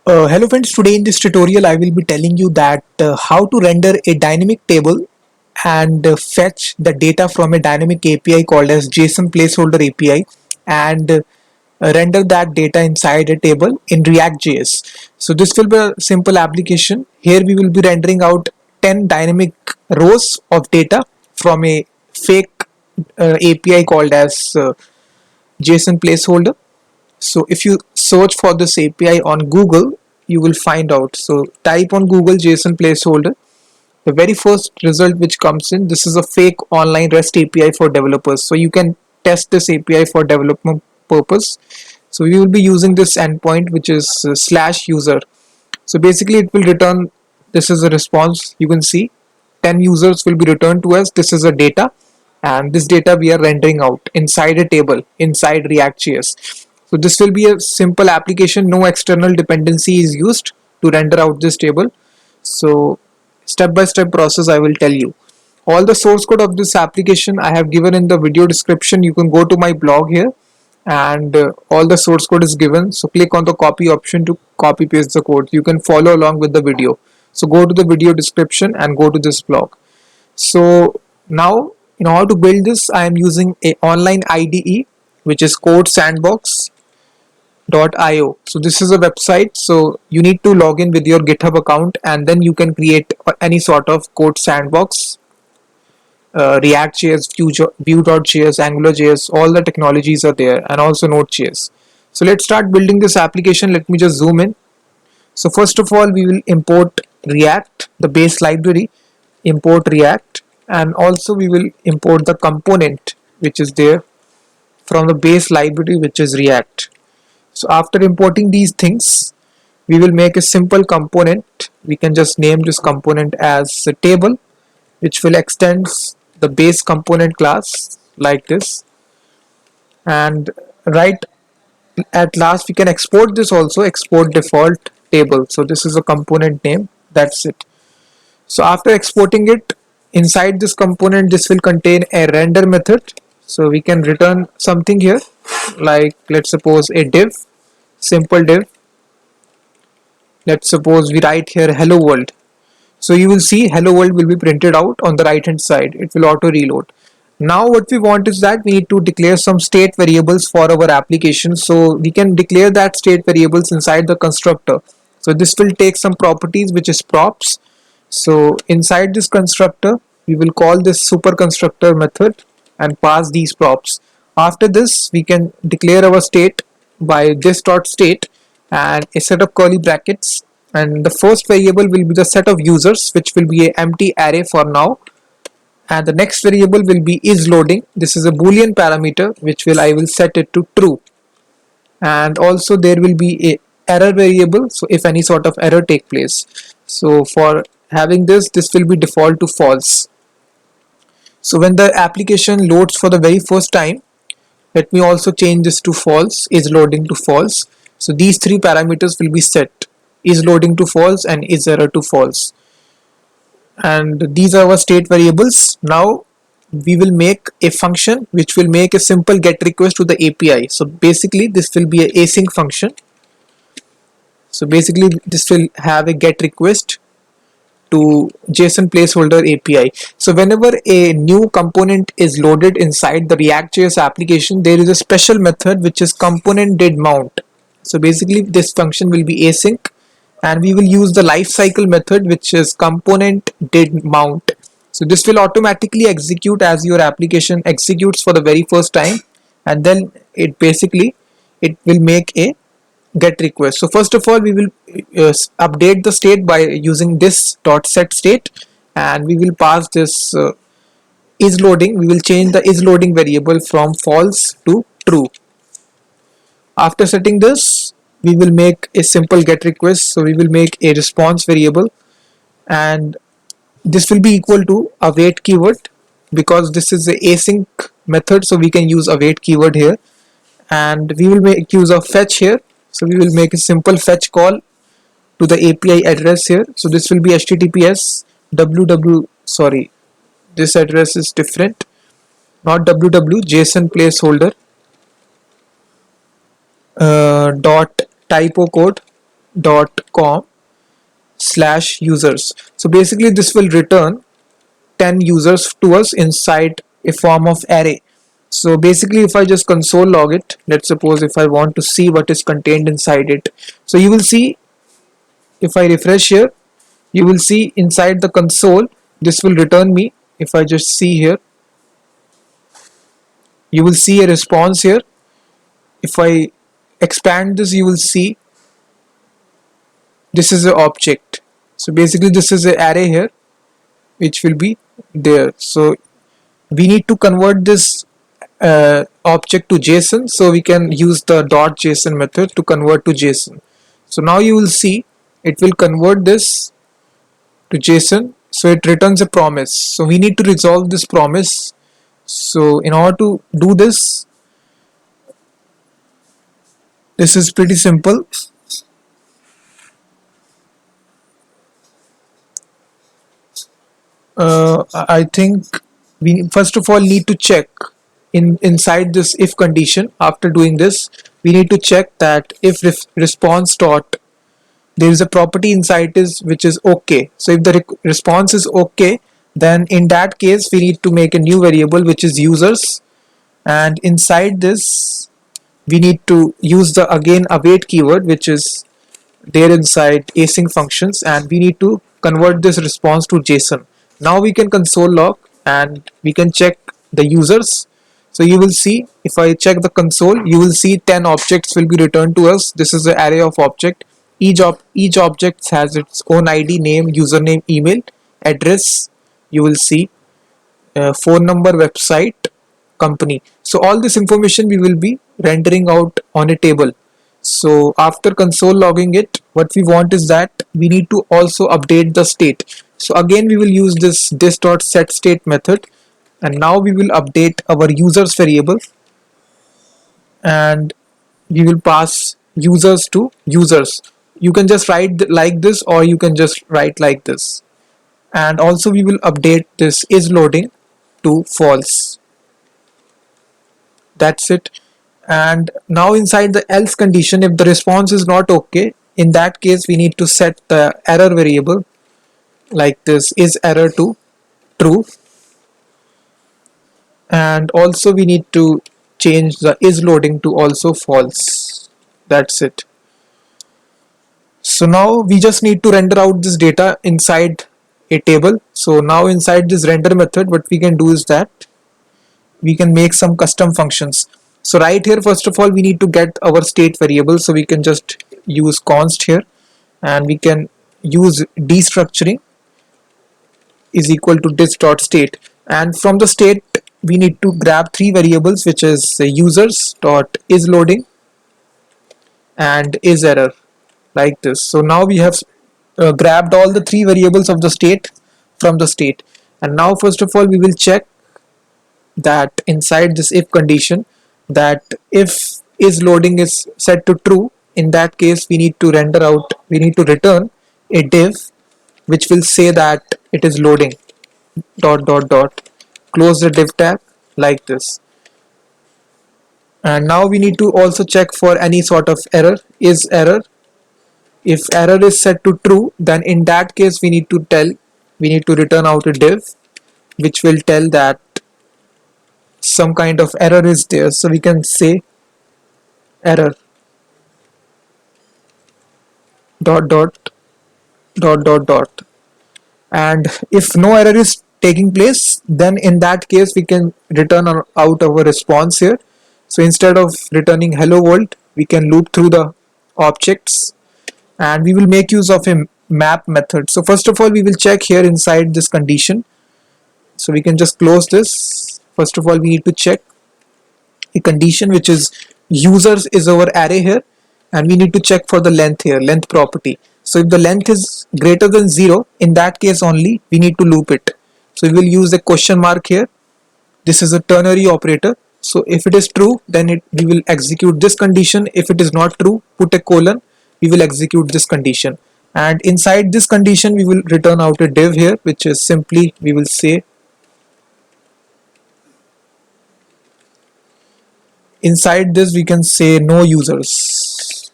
Hello friends, today in this tutorial I will be telling you that how to render a dynamic table and fetch the data from a dynamic API called as JSON placeholder API and render that data inside a table in React.js. So this will be a simple application. Here we will be rendering out 10 dynamic rows of data from a fake API called as JSON placeholder. So if you search for this API on Google, you will find out. So type on Google JSON placeholder. The very first result which comes in, this is a fake online REST API for developers. So you can test this API for development purpose. So we will be using this endpoint which is /user. So basically it will return, this is a response. You can see 10 users will be returned to us. This is a data, and this data we are rendering out inside a table inside React.js. So this will be a simple application. No external dependency is used to render out this table. So step by step process I will tell you. All the source code of this application I have given in the video description. You can go to my blog here, and all the source code is given. So click on the copy option to copy paste the code. You can follow along with the video. So go to the video description and go to this blog. So now in order to build this, I am using a online IDE which is codesandbox.io. So this is a website. So you need to log in with your GitHub account, and then you can create any sort of code sandbox, React.js, Vue.js, AngularJS, all the technologies are there, and also Node.js. So let's start building this application. Let me just zoom in. So first of all, we will import React, the base library, import React, and also we will import the component which is there from the base library which is React. So after importing these things, we will make a simple component. We can just name this component as a table, which will extend the base component class like this. And right at last, we can export this also, export default table. So this is a component name. That's it. So after exporting it, inside this component, this will contain a render method. So we can return something here, like let's suppose a div, simple div. Let's suppose we write here hello world. So you will see hello world will be printed out on the right hand side. It will auto reload. Now what we want is that we need to declare some state variables for our application. So we can declare that state variables inside the constructor. So this will take some properties which is props. So inside this constructor, we will call this super constructor method and pass these props. After this, we can declare our state by this dot state and a set of curly brackets, and the first variable will be the set of users, which will be an empty array for now, and the next variable will be is loading. This is a boolean parameter which I will set it to true, and also there will be a error variable, so if any sort of error take place. So for having this will be default to false. So when the application loads for the very first time, let me also change this to false, is loading to false. So these three parameters will be set, is loading to false and is error to false. And these are our state variables. Now we will make a function which will make a simple get request to the API. So basically this will be a async function. So basically this will have a get request to JSON placeholder API. So whenever a new component is loaded inside the React.js application, there is a special method which is component did mount. So basically this function will be async, and we will use the lifecycle method which is component did mount. So this will automatically execute as your application executes for the very first time, and then it will make a get request. So first of all, we will update the state by using this dot set state, and we will pass this is loading. We will change the is loading variable from false to true. After setting this, we will make a simple get request. So we will make a response variable, and this will be equal to await keyword, because this is a async method, so we can use await keyword here. And we will make use of fetch here. So we will make a simple fetch call to the API address here. So this will be https www, sorry, this address is different, not www, JSON placeholder dot typo code gmail.com/users. So basically this will return 10 users to us inside a form of array. So basically if I just console log it, let's suppose if I want to see what is contained inside it, so you will see if I refresh here, you will see inside the console this will return me. If I just see here, you will see a response here. If I expand this, you will see this is an object. So basically this is an array here which will be there. So we need to convert this object to JSON, so we can use the .json method to convert to JSON. So now you will see it will convert this to JSON, so it returns a promise. So we need to resolve this promise. So in order to do this, this is pretty simple. I think we first of all need to check inside this if condition. After doing this, we need to check that if response dot, there is a property inside is which is okay. So if the response is okay, then in that case we need to make a new variable which is users, and inside this we need to use the again await keyword which is there inside async functions, and we need to convert this response to JSON. Now we can console log and we can check the users. So you will see if I check the console, you will see 10 objects will be returned to us. This is the array of object. Each object has its own ID, name, username, email, address. You will see phone number, website, company. So all this information we will be rendering out on a table. So after console logging it, what we want is that we need to also update the state. So again we will use this.setState method, and now we will update our users variable, and we will pass users to users. You can just write like this, or you can just write like this. And also we will update this is loading to false. That's it. And now inside the else condition, if the response is not okay, in that case we need to set the error variable like this is error to true, and also we need to change the is loading to also false. That's it. So now we just need to render out this data inside a table. So now inside this render method, what we can do is that we can make some custom functions. So right here, first of all, we need to get our state variable. So we can just use const here, and we can use destructuring is equal to this.state. And from the state, we need to grab three variables, which is users dot is loading and is error, like this. So now we have grabbed all the three variables of the state from the state. And now first of all, we will check that inside this if condition, that if is loading is set to true, in that case we need to return a div which will say that it is loading dot dot dot, close the div tag like this. And now we need to also check for any sort of error. Is error, if error is set to true, then in that case we need to return out a div which will tell that some kind of error is there. So we can say error dot dot dot dot dot, and if no error is taking place, then in that case we can return out our response here. So instead of returning hello world, we can loop through the objects, and we will make use of a map method. So first of all, we will check here inside this condition. So we can just close this. First of all, we need to check a condition which is users is our array here, and we need to check for the length here, length property. So if the length is greater than 0, in that case only we need to loop it. So we will use the question mark here. This is a ternary operator. So if it is true, then we will execute this condition. If it is not true, put a colon, we will execute this condition. And inside this condition we will return out a div here, which is simply we will say inside this we can say no users.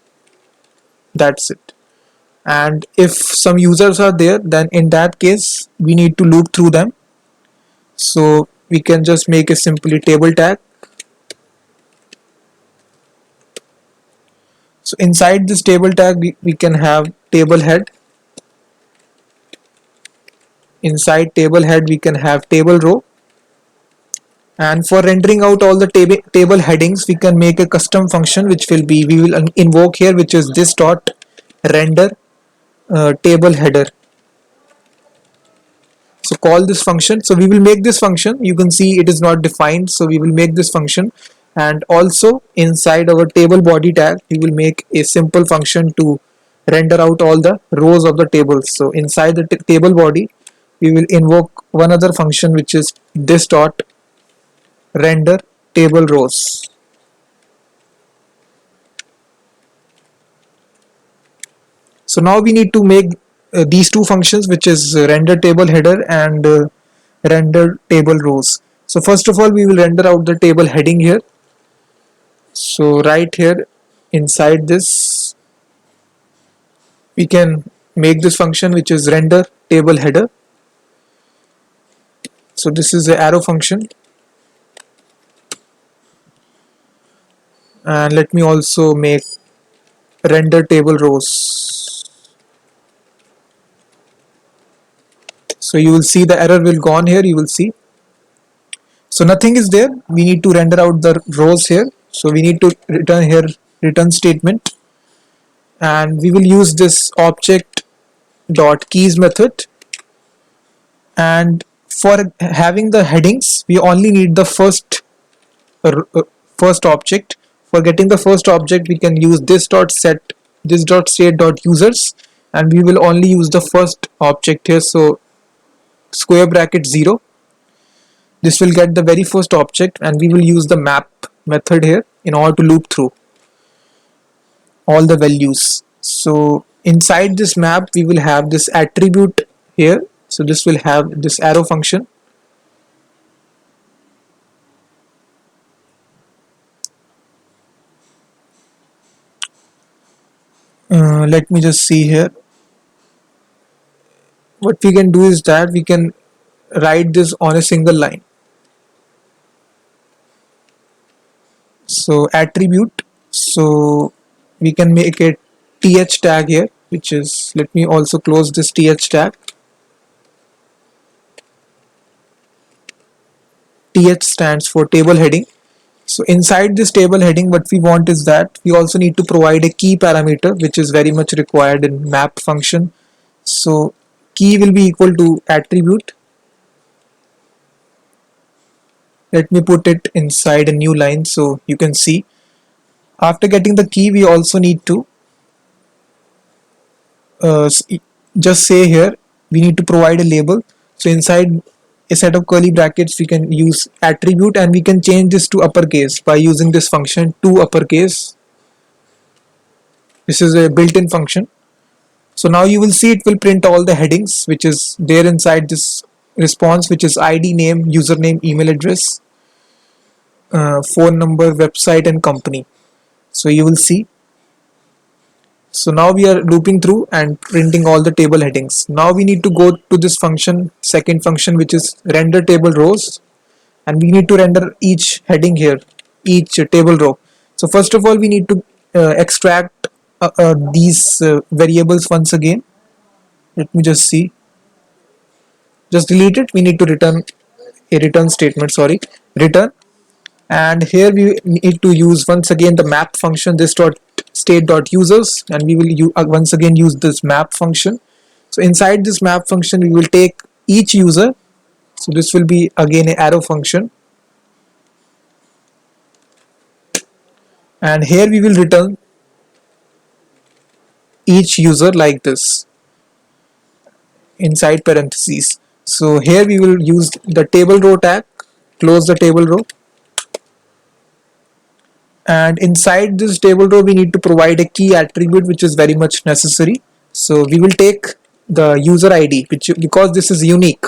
That's it. and if some users are there, then in that case we need to loop through them. So we can just make a simply table tag. So inside this table tag we can have table head. Inside table head we can have table row, and for rendering out all the table headings we can make a custom function which will be we will invoke here, which is this dot render table header. So call this function. So we will make this function, you can see it is not defined, so we will make this function. And also inside our table body tag we will make a simple function to render out all the rows of the table. So inside the table body we will invoke one other function, which is this dot render table rows. So now we need to make these two functions, which is render table header and render table rows. So first of all we will render out the table heading here. So right here inside this we can make this function, which is render table header. So this is the arrow function, and let me also make render table rows. So you will see the error will go on here, you will see. So nothing is there, we need to render out the rows here. So we need to return here return statement, and we will use this object dot keys method. And for having the headings we only need the first object. For getting the first object we can use this dot state dot users, and we will only use the first object here. So square bracket 0, this will get the very first object, and we will use the map method here in order to loop through all the values. So inside this map we will have this attribute here. So this will have this arrow function. Let me just see here. What we can do is that we can write this on a single line. So attribute, so we can make a th tag here, which is, let me also close this th tag. Th stands for table heading. So inside this table heading what we want is that we also need to provide a key parameter, which is very much required in map function. So key will be equal to attribute. Let me put it inside a new line so you can see. After getting the key we also need to just say here we need to provide a label. So inside a set of curly brackets we can use attribute, and we can change this to uppercase by using this function to uppercase. This is a built-in function. So now you will see it will print all the headings which is there inside this response, which is ID, name, username, email address, phone number, website and company. So you will see. So now we are looping through and printing all the table headings. Now we need to go to this function, second function, which is render table rows, and we need to render each heading here, each table row. So first of all we need to extract these variables once again. Let me just see. Just delete it. We need to return a return statement, sorry, return. And here we need to use once again the map function, this dot state dot users, and we will once again use this map function. So inside this map function we will take each user. So this will be again an arrow function, and here we will return each user like this inside parentheses. So here we will use the table row tag, close the table row, and inside this table row we need to provide a key attribute which is very much necessary. So we will take the user ID, which, because this is unique,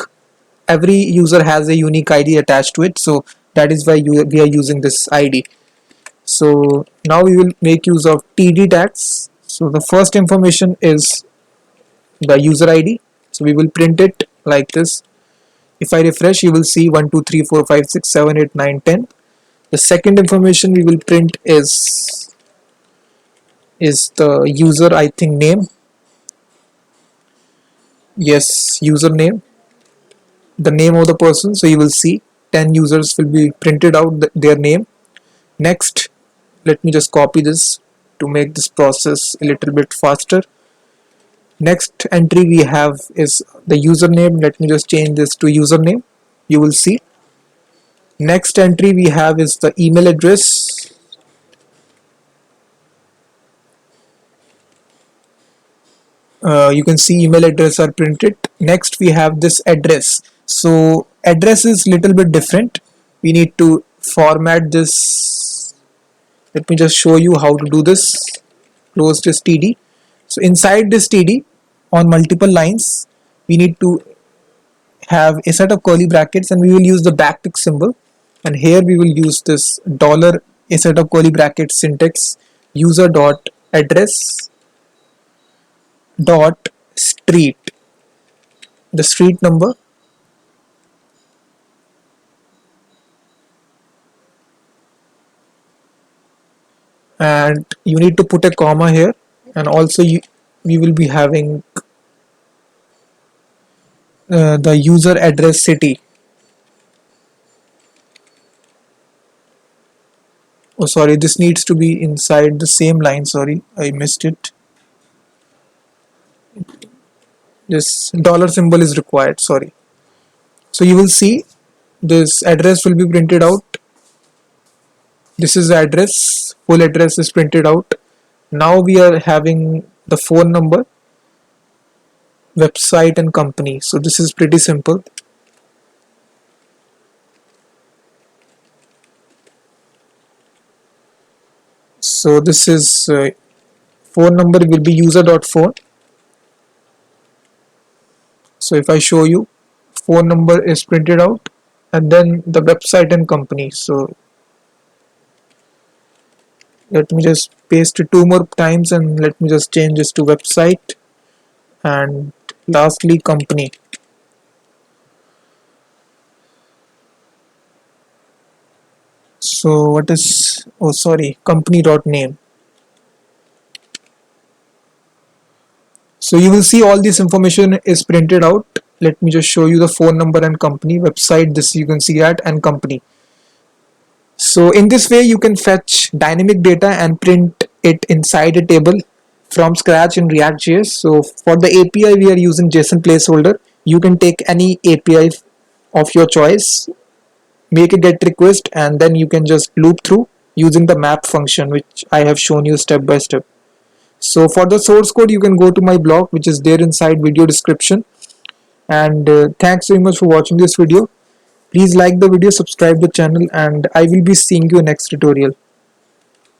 every user has a unique ID attached to it, so that is why we are using this ID. So now we will make use of td tags. So the first information is the user ID. So we will print it like this. If I refresh, you will see 1 2 3 4 5 6 7 8 9 10. The second information we will print is the user, I think, name. Yes, username, the name of the person. So you will see 10 users will be printed out their name. Next, let me just copy this to make this process a little bit faster. Next entry we have is the username. Let me just change this to username. You will see. Next entry we have is the email address. You can see email address are printed. Next we have this address. So address is little bit different. We need to format this. Let me just show you how to do this. Close this td. So inside this td, on multiple lines, we need to have a set of curly brackets, and we will use the backtick symbol, and here we will use this dollar, a set of curly brackets, syntax user dot address dot street, the street number, and you need to put a comma here, and also we will be having the user address city. Oh sorry, this needs to be inside the same line. Sorry, I missed it. This dollar symbol is required. Sorry. So you will see this address will be printed out. This is the address, full address is printed out. Now we are having the phone number, website and company. So this is pretty simple. So this is phone number will be user.phone. So if I show you, phone number is printed out, and then the website and company. So let me just paste it two more times, and let me just change this to website, and lastly company. So what is, oh sorry, company dot name. So you will see all this information is printed out. Let me just show you the phone number and company, website, this you can see that, and company. So in this way you can fetch dynamic data and print it inside a table from scratch in React.js. So for the API we are using JSON placeholder. You can take any API of your choice, make a get request, and then you can just loop through using the map function, which I have shown you step by step. So for the source code you can go to my blog, which is there inside video description. And thanks very much for watching this video. Please like the video, subscribe the channel, and I will be seeing you next tutorial.